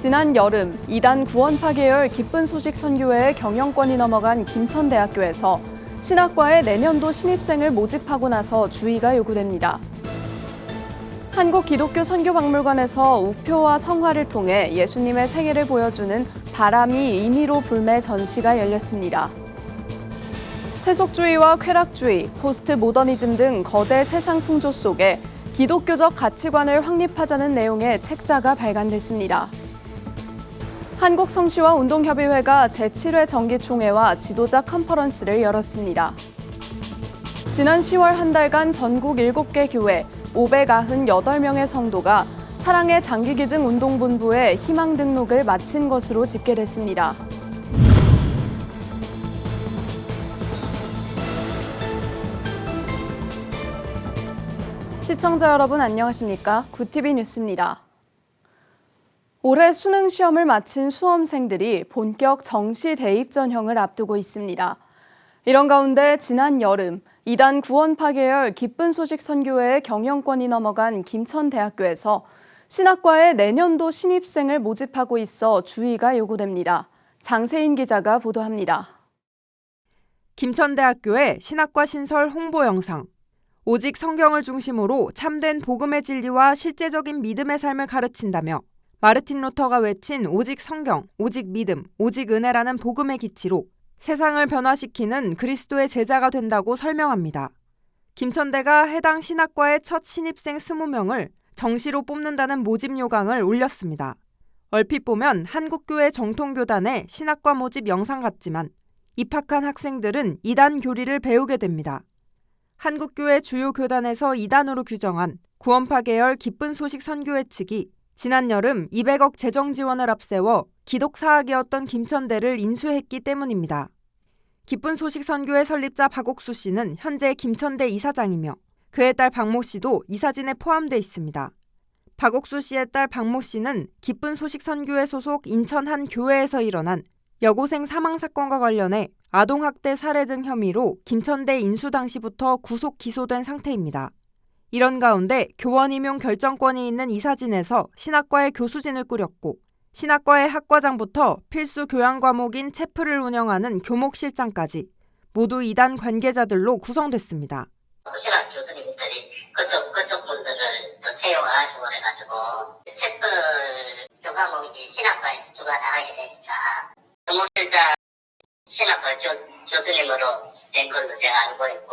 지난 여름 이단 구원파 계열 기쁜 소식 선교회의 경영권이 넘어간 김천대학교에서 신학과에 내년도 신입생을 모집하고 나서 주의가 요구됩니다. 한국기독교선교박물관에서 우표와 성화를 통해 예수님의 생애를 보여주는 바람이 의미로 불매 전시가 열렸습니다. 세속주의와 쾌락주의, 포스트 모더니즘 등 거대 세상 풍조 속에 기독교적 가치관을 확립하자는 내용의 책자가 발간됐습니다. 한국성시와 운동협의회가 제7회 정기총회와 지도자 컨퍼런스를 열었습니다. 지난 10월 한 달간 전국 7개 교회 598명의 성도가 사랑의 장기기증 운동본부에 희망 등록을 마친 것으로 집계됐습니다. 시청자 여러분 안녕하십니까? 구티비 뉴스입니다. 올해 수능 시험을 마친 수험생들이 본격 정시 대입 전형을 앞두고 있습니다. 이런 가운데 지난 여름 이단 구원파 계열 기쁜 소식 선교회의 경영권이 넘어간 김천대학교에서 신학과에 내년도 신입생을 모집하고 있어 주의가 요구됩니다. 장세인 기자가 보도합니다. 김천대학교의 신학과 신설 홍보 영상. 오직 성경을 중심으로 참된 복음의 진리와 실제적인 믿음의 삶을 가르친다며 마르틴 루터가 외친 오직 성경, 오직 믿음, 오직 은혜라는 복음의 기치로 세상을 변화시키는 그리스도의 제자가 된다고 설명합니다. 김천대가 해당 신학과의 첫 신입생 20명을 정시로 뽑는다는 모집 요강을 올렸습니다. 얼핏 보면 한국교회 정통교단의 신학과 모집 영상 같지만 입학한 학생들은 이단 교리를 배우게 됩니다. 한국교회 주요 교단에서 이단으로 규정한 구원파 계열 기쁜 소식 선교회 측이 지난 여름 200억 재정 지원을 앞세워 기독사학이었던 김천대를 인수했기 때문입니다. 기쁜 소식 선교회 설립자 박옥수 씨는 현재 김천대 이사장이며 그의 딸 박모 씨도 이사진에 포함돼 있습니다. 박옥수 씨의 딸 박모 씨는 기쁜 소식 선교회 소속 인천 한 교회에서 일어난 여고생 사망 사건과 관련해 아동학대 살해 등 혐의로 김천대 인수 당시부터 구속 기소된 상태입니다. 이런 가운데 교원 임용 결정권이 있는 이사진에서 신학과의 교수진을 꾸렸고 신학과의 학과장부터 필수 교양 과목인 체프를 운영하는 교목실장까지 모두 이단 관계자들로 구성됐습니다. 신학 교수님들이 그쪽 분들을 또 채용을 하시고 그래가지고 체프 교과목이 신학과에서 주관하게 되니까 교목실장 신학과 교수님으로 된 걸로 제가 알고 있고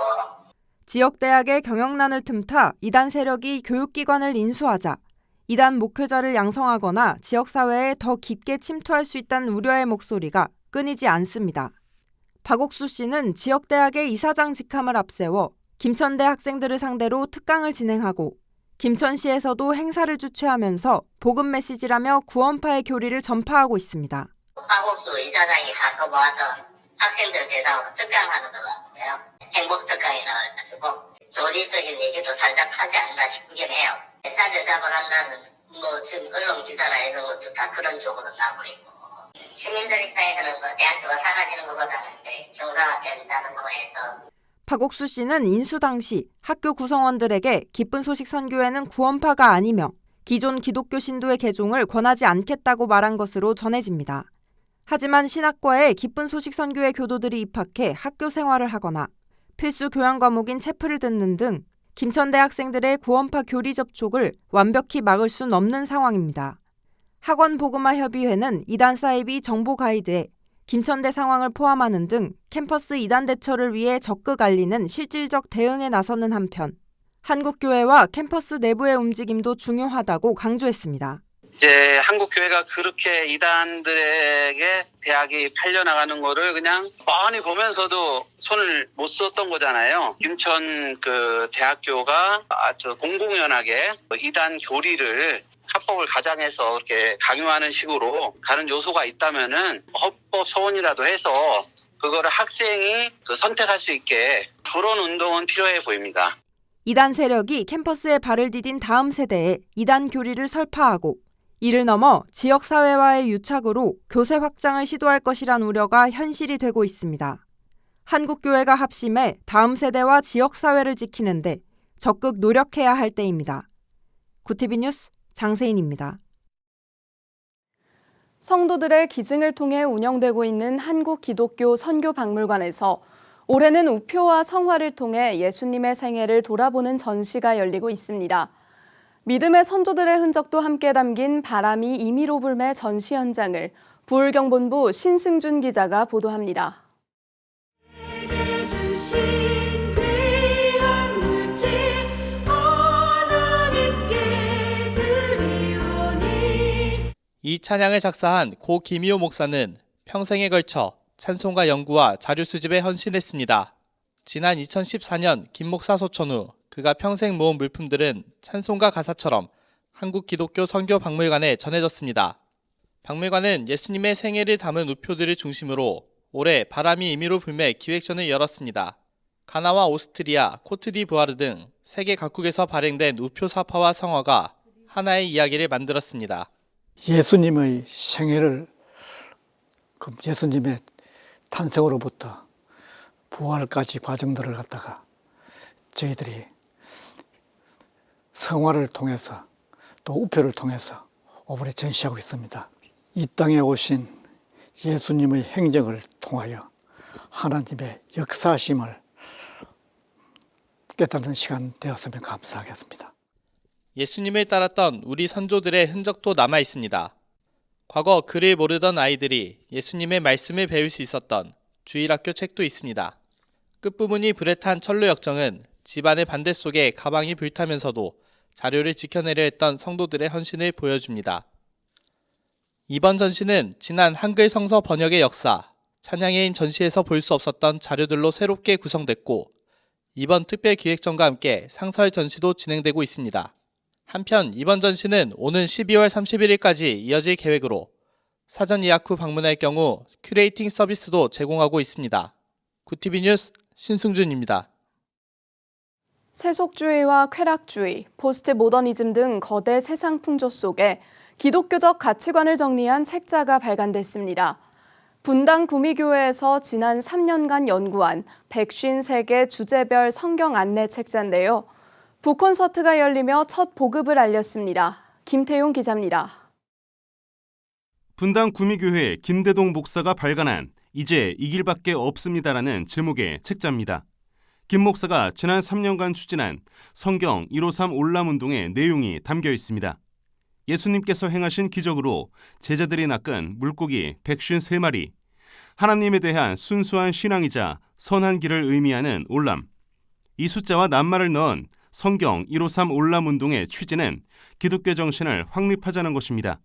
지역대학의 경영난을 틈타 이단 세력이 교육기관을 인수하자 이단 목회자를 양성하거나 지역사회에 더 깊게 침투할 수 있다는 우려의 목소리가 끊이지 않습니다. 박옥수 씨는 지역대학의 이사장 직함을 앞세워 김천대 학생들을 상대로 특강을 진행하고 김천시에서도 행사를 주최하면서 복음 메시지라며 구원파의 교리를 전파하고 있습니다. 박옥수 이사장이 가끔 와서 학생들 대상으로 특강하는 것 같고요. 행복 특강이라 해가지고 교리적인 얘기도 살짝 하지 않나 싶긴 해요. 쌀을 잡아간다는 지금 언론 기사나 이런 것도 다 그런 쪽으로 나오고 있고 시민들 입장에서는 대학교가 사라지는 것보다는 이제 정상화된다는 거에 더. 박옥수 씨는 인수 당시 학교 구성원들에게 기쁜 소식 선교회는 구원파가 아니며 기존 기독교 신도의 개종을 권하지 않겠다고 말한 것으로 전해집니다. 하지만 신학과에 기쁜 소식 선교회 교도들이 입학해 학교 생활을 하거나 필수 교양 과목인 체프를 듣는 등 김천대 학생들의 구원파 교리 접촉을 완벽히 막을 수는 없는 상황입니다. 학원복음화협의회는 이단 사이비 정보 가이드에 김천대 상황을 포함하는 등 캠퍼스 이단 대처를 위해 적극 알리는 실질적 대응에 나서는 한편 한국교회와 캠퍼스 내부의 움직임도 중요하다고 강조했습니다. 이제 한국교회가 그렇게 이단들에게 대학이 팔려나가는 거를 그냥 뻔히 보면서도 손을 못 썼던 거잖아요. 김천 대학교가 아주 공공연하게 이단 교리를 합법을 가장해서 이렇게 강요하는 식으로 가는 요소가 있다면은 헌법 소원이라도 해서 그거를 학생이 선택할 수 있게 그런 운동은 필요해 보입니다. 이단 세력이 캠퍼스에 발을 디딘 다음 세대에 이단 교리를 설파하고 이를 넘어 지역사회와의 유착으로 교세 확장을 시도할 것이란 우려가 현실이 되고 있습니다. 한국교회가 합심해 다음 세대와 지역사회를 지키는데 적극 노력해야 할 때입니다. 구티비 뉴스 장세인입니다. 성도들의 기증을 통해 운영되고 있는 한국기독교 선교박물관에서 올해는 우표와 성화를 통해 예수님의 생애를 돌아보는 전시가 열리고 있습니다. 믿음의 선조들의 흔적도 함께 담긴 바람이 임의로 불매 전시 현장을 부울경본부 신승준 기자가 보도합니다. 이 찬양을 작사한 고 김희호 목사는 평생에 걸쳐 찬송가 연구와 자료 수집에 헌신했습니다. 지난 2014년 김 목사 소천 후 그가 평생 모은 물품들은 찬송가 가사처럼 한국 기독교 선교 박물관에 전해졌습니다. 박물관은 예수님의 생애를 담은 우표들을 중심으로 올해 바람이 임의로 불매 기획전을 열었습니다. 가나와 오스트리아, 코트디부아르 등 세계 각국에서 발행된 우표 사파와 성화가 하나의 이야기를 만들었습니다. 예수님의 생애를 예수님의 탄생으로부터 부활까지 과정들을 갖다가 저희들이 성화를 통해서 또 우표를 통해서 오늘에 전시하고 있습니다. 이 땅에 오신 예수님의 행적을 통하여 하나님의 역사심을 깨닫는 시간 되었으면 감사하겠습니다. 예수님을 따랐던 우리 선조들의 흔적도 남아 있습니다. 과거 글을 모르던 아이들이 예수님의 말씀을 배울 수 있었던 주일학교 책도 있습니다. 끝부분이 불에 탄 철로 역정은 집안의 반대 속에 가방이 불타면서도 자료를 지켜내려 했던 성도들의 헌신을 보여줍니다. 이번 전시는 지난 한글 성서 번역의 역사, 찬양의 전시에서 볼 수 없었던 자료들로 새롭게 구성됐고 이번 특별 기획전과 함께 상설 전시도 진행되고 있습니다. 한편 이번 전시는 오는 12월 31일까지 이어질 계획으로 사전 예약 후 방문할 경우 큐레이팅 서비스도 제공하고 있습니다. 구티비 뉴스 신승준입니다. 세속주의와 쾌락주의, 포스트 모더니즘 등 거대 세상 풍조 속에 기독교적 가치관을 정리한 책자가 발간됐습니다. 분당 구미교회에서 지난 3년간 연구한 153개 주제별 성경 안내 책자인데요. 북콘서트가 열리며 첫 보급을 알렸습니다. 김태용 기자입니다. 분당 구미교회 김대동 목사가 발간한 이제 이 길밖에 없습니다라는 제목의 책자입니다. 김 목사가 지난 3년간 추진한 성경 153 올람운동의 내용이 담겨 있습니다. 예수님께서 행하신 기적으로 제자들이 낚은 물고기 153마리, 하나님에 대한 순수한 신앙이자 선한 길을 의미하는 올람, 이 숫자와 낱말을 넣은 성경 153 올람운동의 취지는 기독교 정신을 확립하자는 것입니다.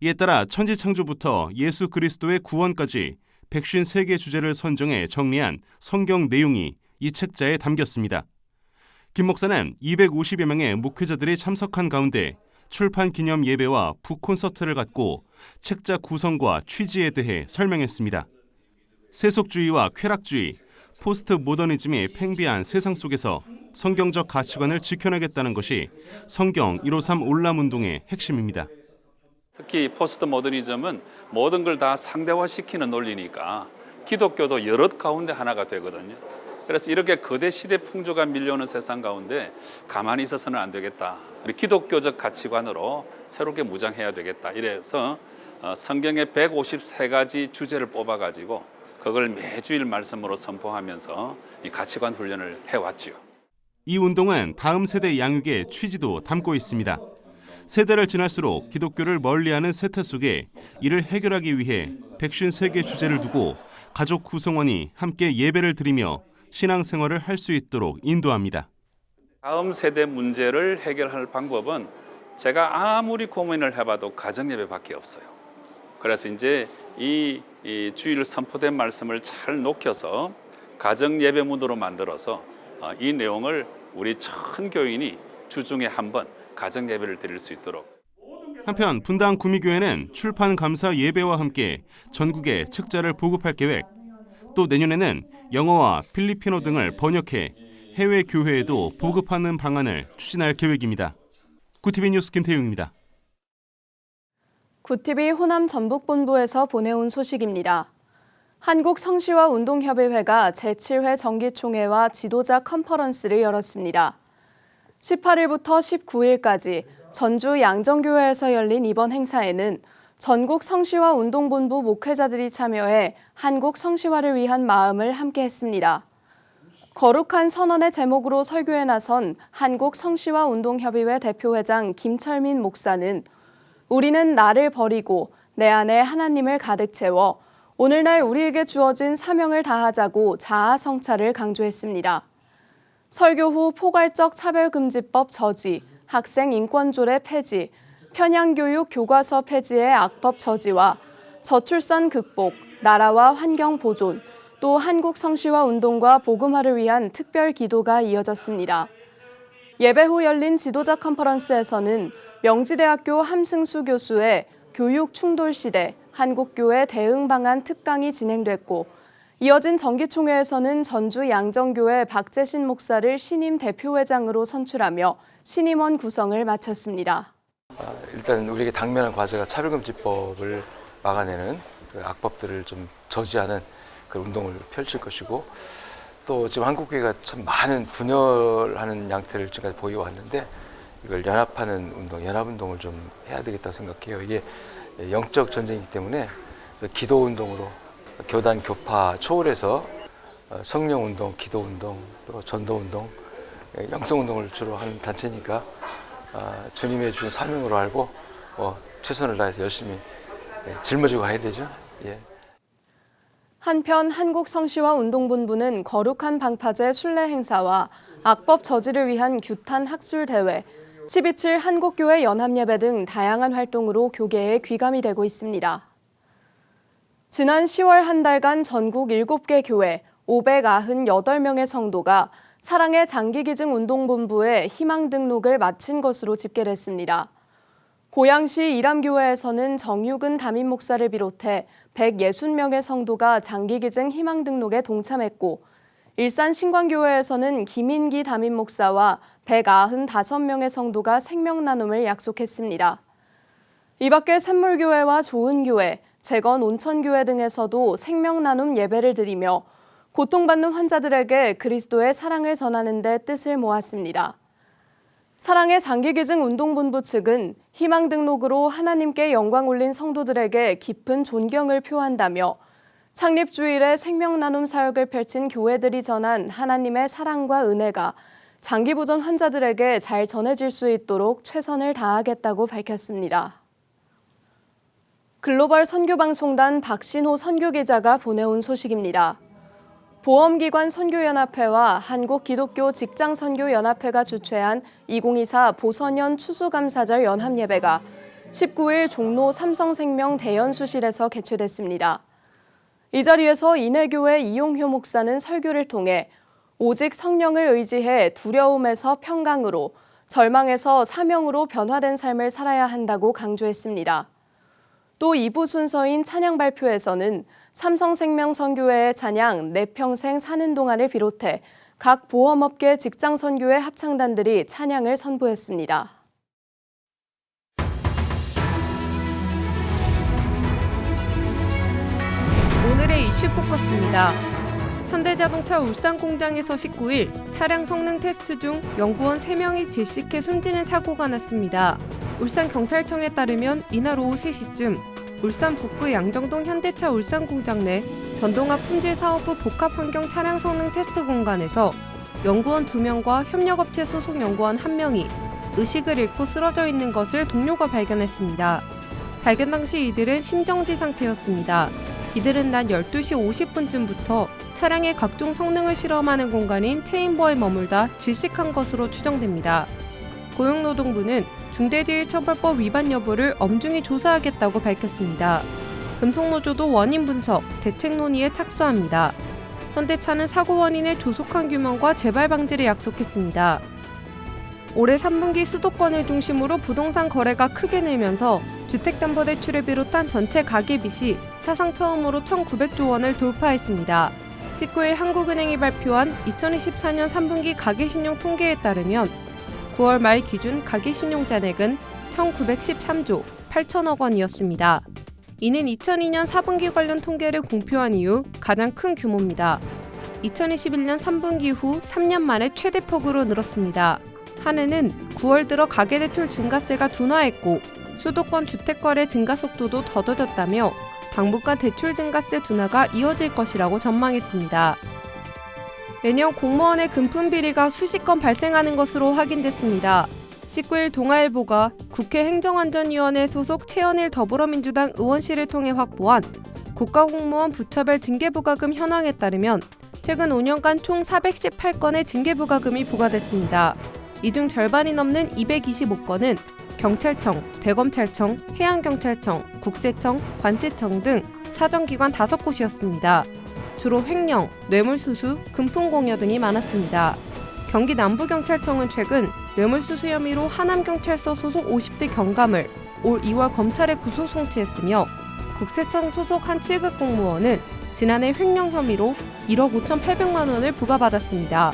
이에 따라 천지창조부터 예수 그리스도의 구원까지 153개 주제를 선정해 정리한 성경 내용이 이 책자에 담겼습니다. 김 목사는 250여 명의 목회자들이 참석한 가운데 출판 기념 예배와 북콘서트를 갖고 책자 구성과 취지에 대해 설명했습니다. 세속주의와 쾌락주의, 포스트 모더니즘이 팽배한 세상 속에서 성경적 가치관을 지켜내겠다는 것이 성경 153 올람운동의 핵심입니다. 특히 포스트 모더니즘은 모든 걸 다 상대화시키는 논리니까 기독교도 여럿 가운데 하나가 되거든요. 그래서 이렇게 거대 시대 풍조가 밀려오는 세상 가운데 가만히 있어서는 안 되겠다. 우리 기독교적 가치관으로 새롭게 무장해야 되겠다. 이래서 성경의 153가지 주제를 뽑아가지고 그걸 매주일 말씀으로 선포하면서 이 가치관 훈련을 해왔죠. 이 운동은 다음 세대 양육의 취지도 담고 있습니다. 세대를 지날수록 기독교를 멀리하는 세태 속에 이를 해결하기 위해 153개 주제를 두고 가족 구성원이 함께 예배를 드리며 신앙생활을 할 수 있도록 인도합니다. 다음 세대 문제를 해결할 방법은 제가 아무리 고민을 해봐도 가정예배밖에 없어요. 그래서 이제 이 주일 선포된 말씀을 잘 녹여서 가정예배문으로 만들어서 이 내용을 우리 전 교인이 주중에 한 번 가정예배를 드릴 수 있도록. 한편 분당 구미교회는 출판 감사 예배와 함께 전국에 책자를 보급할 계획, 또 내년에는 영어와 필리핀어 등을 번역해 해외 교회에도 보급하는 방안을 추진할 계획입니다. 구티비 뉴스 김태용입니다. 구티비 호남 전북본부에서 보내온 소식입니다. 한국성시와운동협의회가 제7회 정기총회와 지도자 컨퍼런스를 열었습니다. 18일부터 19일까지 전주 양정교회에서 열린 이번 행사에는 전국 성시화 운동본부 목회자들이 참여해 한국 성시화를 위한 마음을 함께 했습니다. 거룩한 선언의 제목으로 설교에 나선 한국 성시화 운동협의회 대표회장 김철민 목사는 우리는 나를 버리고 내 안에 하나님을 가득 채워 오늘날 우리에게 주어진 사명을 다하자고 자아 성찰을 강조했습니다. 설교 후 포괄적 차별금지법 저지, 학생 인권조례 폐지, 편향교육 교과서 폐지의 악법 저지와 저출산 극복, 나라와 환경 보존, 또 한국 성시화 운동과 복음화를 위한 특별 기도가 이어졌습니다. 예배 후 열린 지도자 컨퍼런스에서는 명지대학교 함승수 교수의 교육 충돌 시대 한국교회 대응 방안 특강이 진행됐고, 이어진 정기총회에서는 전주 양정교회 박재신 목사를 신임 대표회장으로 선출하며 신임원 구성을 마쳤습니다. 일단 우리에게 당면한 과제가 차별금지법을 막아내는 그 악법들을 좀 저지하는 그 운동을 펼칠 것이고, 또 지금 한국교회가 참 많은 분열하는 양태를 지금까지 보여왔는데 이걸 연합하는 운동, 연합운동을 좀 해야 되겠다고 생각해요. 이게 영적 전쟁이기 때문에 기도운동으로 교단, 교파 초월해서 성령운동, 기도운동, 또 전도운동, 영성운동을 주로 하는 단체니까 주님의 주신 사명으로 알고 최선을 다해서 열심히 짊어지고 가야 되죠. 예. 한편 한국성시화 운동본부는 거룩한 방파제 순례 행사와 악법 저지를 위한 규탄 학술 대회, 12.7 한국교회 연합예배 등 다양한 활동으로 교계에 귀감이 되고 있습니다. 지난 10월 한 달간 전국 7개 교회 598명의 성도가 사랑의 장기기증 운동본부에 희망 등록을 마친 것으로 집계됐습니다. 고양시 이람교회에서는 정유근 담임 목사를 비롯해 160명의 성도가 장기기증 희망 등록에 동참했고, 일산 신광교회에서는 김인기 담임 목사와 195명의 성도가 생명나눔을 약속했습니다. 이 밖에 샘물교회와 좋은교회, 재건 온천교회 등에서도 생명나눔 예배를 드리며 고통받는 환자들에게 그리스도의 사랑을 전하는 데 뜻을 모았습니다. 사랑의 장기기증 운동본부 측은 희망 등록으로 하나님께 영광 올린 성도들에게 깊은 존경을 표한다며 창립 주일에 생명나눔 사역을 펼친 교회들이 전한 하나님의 사랑과 은혜가 장기부전 환자들에게 잘 전해질 수 있도록 최선을 다하겠다고 밝혔습니다. 글로벌 선교방송단 박신호 선교기자가 보내온 소식입니다. 보험기관 선교연합회와 한국기독교 직장선교연합회가 주최한 2024 보선연 추수감사절 연합예배가 19일 종로 삼성생명 대연수실에서 개최됐습니다. 이 자리에서 인해교회 이용효 목사는 설교를 통해 오직 성령을 의지해 두려움에서 평강으로, 절망에서 사명으로 변화된 삶을 살아야 한다고 강조했습니다. 또 2부 순서인 찬양 발표에서는 삼성생명 선교회의 찬양 내 평생 사는 동안을 비롯해 각 보험업계 직장선교회 합창단들이 찬양을 선보였습니다. 오늘의 이슈 포커스입니다. 현대자동차 울산 공장에서 19일 차량 성능 테스트 중 연구원 3명이 질식해 숨지는 사고가 났습니다. 울산경찰청에 따르면 이날 오후 3시쯤 울산 북구 양정동 현대차 울산 공장 내 전동화 품질 사업부 복합환경 차량 성능 테스트 공간에서 연구원 2명과 협력업체 소속 연구원 1명이 의식을 잃고 쓰러져 있는 것을 동료가 발견했습니다. 발견 당시 이들은 심정지 상태였습니다. 이들은 낮 12시 50분쯤부터 차량의 각종 성능을 실험하는 공간인 체인버에 머물다 질식한 것으로 추정됩니다. 고용노동부는 중대재해처벌법 위반 여부를 엄중히 조사하겠다고 밝혔습니다. 금속노조도 원인 분석, 대책 논의에 착수합니다. 현대차는 사고 원인의 조속한 규명과 재발 방지를 약속했습니다. 올해 3분기 수도권을 중심으로 부동산 거래가 크게 늘면서 주택담보대출을 비롯한 전체 가계빚이 사상 처음으로 1,900조 원을 돌파했습니다. 19일 한국은행이 발표한 2024년 3분기 가계신용 통계에 따르면 9월 말 기준 가계신용잔액은 1,913조 8천억 원이었습니다. 이는 2002년 4분기 관련 통계를 공표한 이후 가장 큰 규모입니다. 2021년 3분기 후 3년 만에 최대폭으로 늘었습니다. 한해는 9월 들어 가계대출 증가세가 둔화했고 수도권 주택거래 증가 속도도 더뎌졌다며 당분간 대출 증가세 둔화가 이어질 것이라고 전망했습니다. 매년 공무원의 금품 비리가 수십 건 발생하는 것으로 확인됐습니다. 19일 동아일보가 국회 행정안전위원회 소속 최현일 더불어민주당 의원실을 통해 확보한 국가공무원 부처별 징계부과금 현황에 따르면 최근 5년간 총 418건의 징계부과금이 부과됐습니다. 이 중 절반이 넘는 225건은 경찰청, 대검찰청, 해양경찰청, 국세청, 관세청 등 사정기관 5곳이었습니다. 주로 횡령, 뇌물수수, 금품공여 등이 많았습니다. 경기 남부경찰청은 최근 뇌물수수 혐의로 하남경찰서 소속 50대 경감을 올 2월 검찰에 구속 송치했으며 국세청 소속 한 7급 공무원은 지난해 횡령 혐의로 1억 5,800만 원을 부과받았습니다.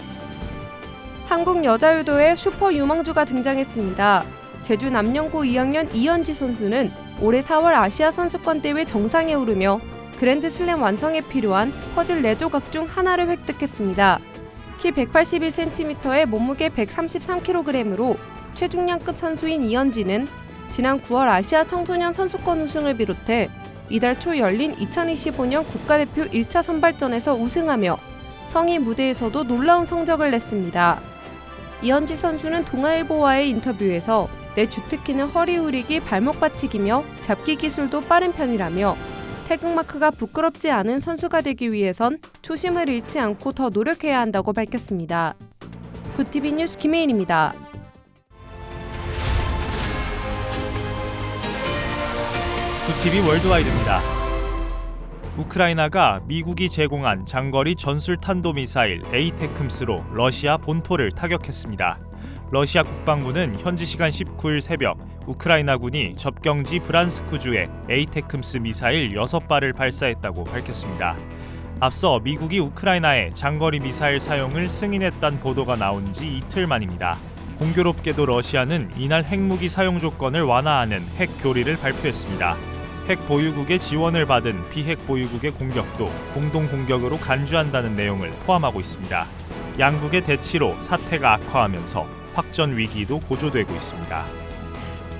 한국 여자유도에 슈퍼 유망주가 등장했습니다. 제주 남영고 2학년 이현지 선수는 올해 4월 아시아 선수권 대회 정상에 오르며 그랜드슬램 완성에 필요한 퍼즐 4조각 중 하나를 획득했습니다. 키 181cm에 몸무게 133kg으로 최중량급 선수인 이현지는 지난 9월 아시아 청소년 선수권 우승을 비롯해 이달 초 열린 2025년 국가대표 1차 선발전에서 우승하며 성인 무대에서도 놀라운 성적을 냈습니다. 이현지 선수는 동아일보와의 인터뷰에서 내 주특기는 허리 후리기, 발목 받치기며 잡기 기술도 빠른 편이라며 태극마크가 부끄럽지 않은 선수가 되기 위해선 초심을 잃지 않고 더 노력해야 한다고 밝혔습니다. 굿TV 뉴스 김혜인입니다. 굿TV 월드와이드입니다. 우크라이나가 미국이 제공한 장거리 전술 탄도미사일 에이테크მს로 러시아 본토를 타격했습니다. 러시아 국방부는 현지 시간 19일 새벽 우크라이나군이 접경지 브란스크주에 에이테크ම්스 미사일 6발을 발사했다고 밝혔습니다. 앞서 미국이 우크라이나에 장거리 미사일 사용을 승인했다는 보도가 나온 지 이틀 만입니다. 공교롭게도 러시아는 이날 핵무기 사용 조건을 완화하는 핵 교리를 발표했습니다. 핵 보유국의 지원을 받은 비핵 보유국의 공격도 공동 공격으로 간주한다는 내용을 포함하고 있습니다. 양국의 대치로 사태가 악화하면서 확전 위기도 고조되고 있습니다.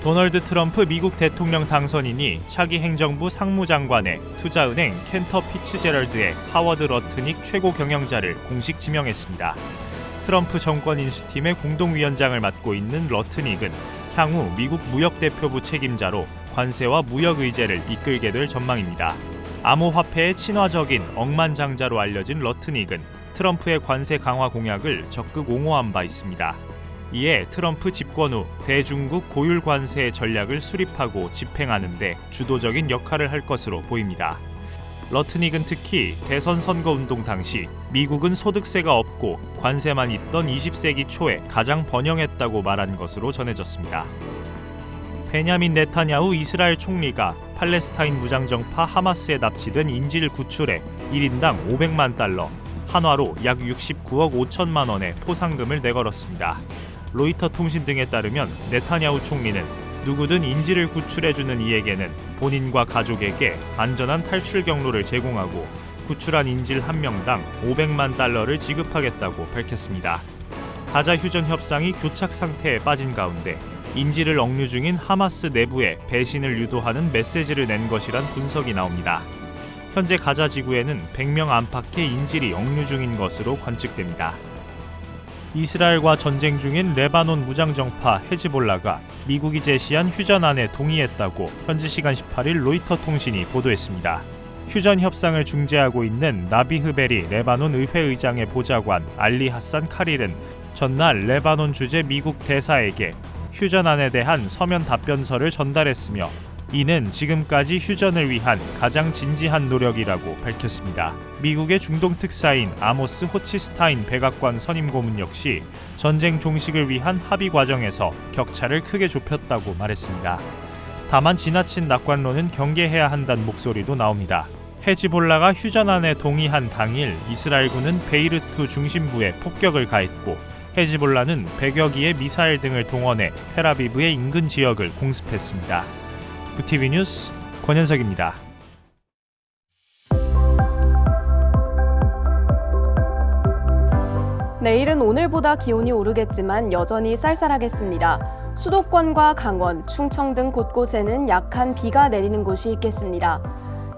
도널드 트럼프 미국 대통령 당선인이 차기 행정부 상무장관에 투자은행 켄터 피츠제럴드의 하워드 러트닉 최고 경영자를 공식 지명했습니다. 트럼프 정권 인수팀의 공동위원장을 맡고 있는 러트닉은 향후 미국 무역대표부 책임자로 관세와 무역 의제를 이끌게 될 전망입니다. 암호화폐의 친화적인 억만장자로 알려진 러트닉은 트럼프의 관세 강화 공약을 적극 옹호한 바 있습니다. 이에 트럼프 집권 후 대중국 고율 관세의 전략을 수립하고 집행하는 데 주도적인 역할을 할 것으로 보입니다. 러트닉은 특히 대선 선거운동 당시 미국은 소득세가 없고 관세만 있던 20세기 초에 가장 번영했다고 말한 것으로 전해졌습니다. 베냐민 네타냐후 이스라엘 총리가 팔레스타인 무장정파 하마스에 납치된 인질 구출에 1인당 500만 달러, 한화로 약 69억 5천만 원의 포상금을 내걸었습니다. 로이터 통신 등에 따르면 네타냐후 총리는 누구든 인질을 구출해주는 이에게는 본인과 가족에게 안전한 탈출 경로를 제공하고 구출한 인질 한 명당 500만 달러를 지급하겠다고 밝혔습니다. 가자 휴전 협상이 교착 상태에 빠진 가운데 인질을 억류 중인 하마스 내부에 배신을 유도하는 메시지를 낸 것이란 분석이 나옵니다. 현재 가자 지구에는 100명 안팎의 인질이 억류 중인 것으로 관측됩니다. 이스라엘과 전쟁 중인 레바논 무장정파 헤즈볼라가 미국이 제시한 휴전안에 동의했다고 현지 시간 18일 로이터 통신이 보도했습니다. 휴전 협상을 중재하고 있는 나비흐베리 레바논 의회 의장의 보좌관 알리 하산 카릴은 전날 레바논 주재 미국 대사에게 휴전안에 대한 서면 답변서를 전달했으며 이는 지금까지 휴전을 위한 가장 진지한 노력이라고 밝혔습니다. 미국의 중동 특사인 아모스 호치스타인 백악관 선임 고문 역시 전쟁 종식을 위한 합의 과정에서 격차를 크게 좁혔다고 말했습니다. 다만 지나친 낙관론은 경계해야 한다는 목소리도 나옵니다. 헤즈볼라가 휴전안에 동의한 당일 이스라엘군은 베이르트 중심부에 폭격을 가했고 헤즈볼라는 100여 기의 미사일 등을 동원해 텔아비브의 인근 지역을 공습했습니다. 굿TV 뉴스 권현석입니다. 내일은 오늘보다 기온이 오르겠지만 여전히 쌀쌀하겠습니다. 수도권과 강원, 충청 등 곳곳에는 약한 비가 내리는 곳이 있겠습니다.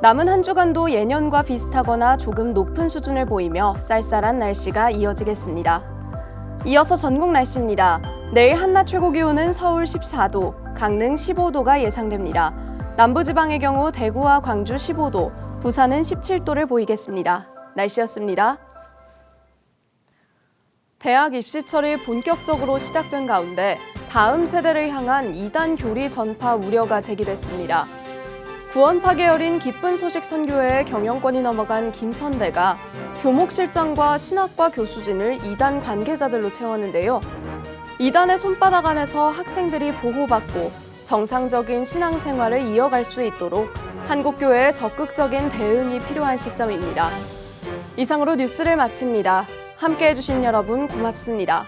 남은 한 주간도 예년과 비슷하거나 조금 높은 수준을 보이며 쌀쌀한 날씨가 이어지겠습니다. 이어서 전국 날씨입니다. 내일 한낮 최고 기온은 서울 14도, 강릉 15도가 예상됩니다. 남부지방의 경우 대구와 광주 15도, 부산은 17도를 보이겠습니다. 날씨였습니다. 대학 입시철이 본격적으로 시작된 가운데 다음 세대를 향한 2단 교리 전파 우려가 제기됐습니다. 구원파 계열인 기쁜 소식 선교회의 경영권이 넘어간 김선대가 교목실장과 신학과 교수진을 2단 관계자들로 채웠는데요. 2단의 손바닥 안에서 학생들이 보호받고 정상적인 신앙생활을 이어갈 수 있도록 한국교회의 적극적인 대응이 필요한 시점입니다. 이상으로 뉴스를 마칩니다. 함께해 주신 여러분 고맙습니다.